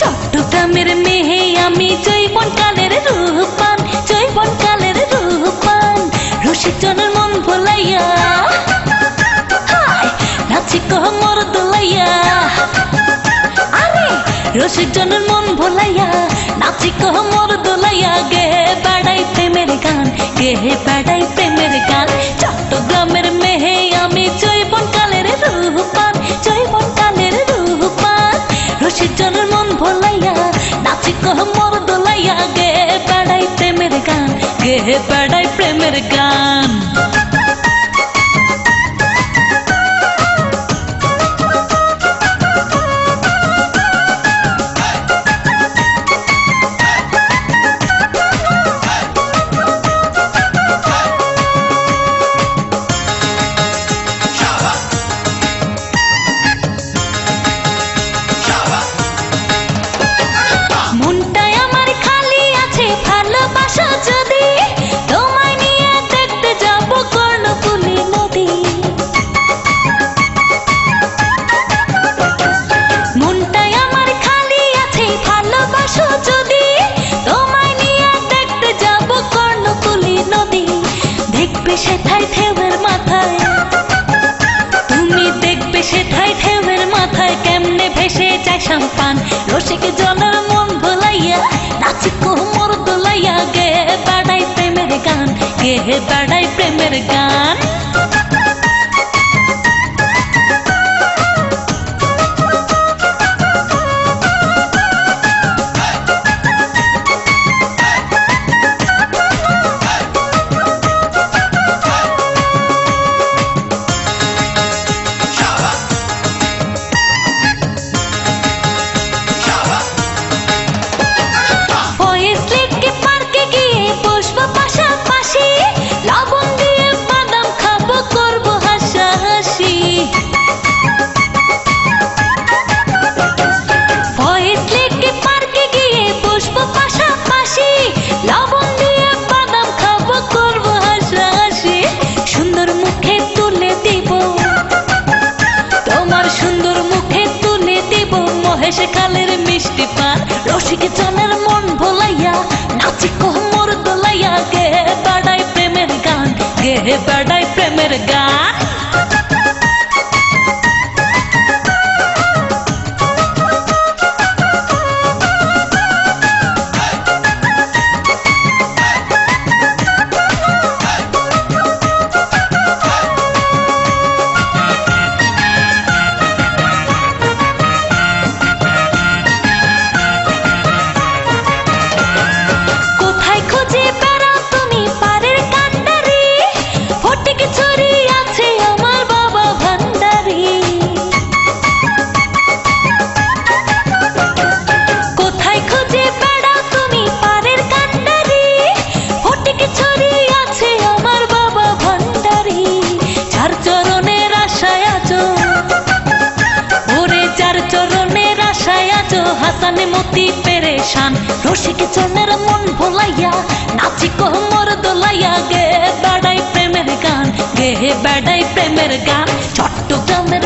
চট্টগ্রামের মেয়ে আমি জৈবন কালের রূপবান, জৈবন কালের রূপবান, রসিক জনের মন ভোলাইয়া নাচি কহ মোর দোলাইয়া, আরে রসিক জনের মন ভোলাইয়া নাচি কহ মোর দোলাইয়া, গে বেড়াই প্রেমের গান, গে বেড়াই প্রেমের গান। চট্টগ্রামের মেয়ে আমি জৈবন কালের রূপবান, জৈবন কালের রূপবান, রসিক জনের মন ভোলাইয়া নাচি কহ মোর দোলাইয়া, গে বেড়াই প্রেমের গান, গে বেড়াই প্রেমের গান। সেথায় ঢেউয়ের মাথায়, তুমি দেখবে সেথায় ঢেউয়ের মাথায় কেমনে ভেসে যায় সাম্পান, রসিক জনের মন ভোলাইয়া নাচি কহ মোর দোলাইয়া, গে বেড়াই প্রেমের গান, গে বেড়াই প্রেমের গান। কালের মিষ্টি পান, রসিক জনের মন ভোলাইয়া নাচি কহ মোর দোলাইয়া, গে বেড়াই প্রেমের গান, গে বেড়াই প্রেমের গান। হাসানে মতি পেরেশান, রসিক জনের মন ভোলাইয়া নাচি কহ মোর দোলাইয়া, গে বেড়াই প্রেমের গান, গে বেড়াই প্রেমের গান। চট্টগ্রামের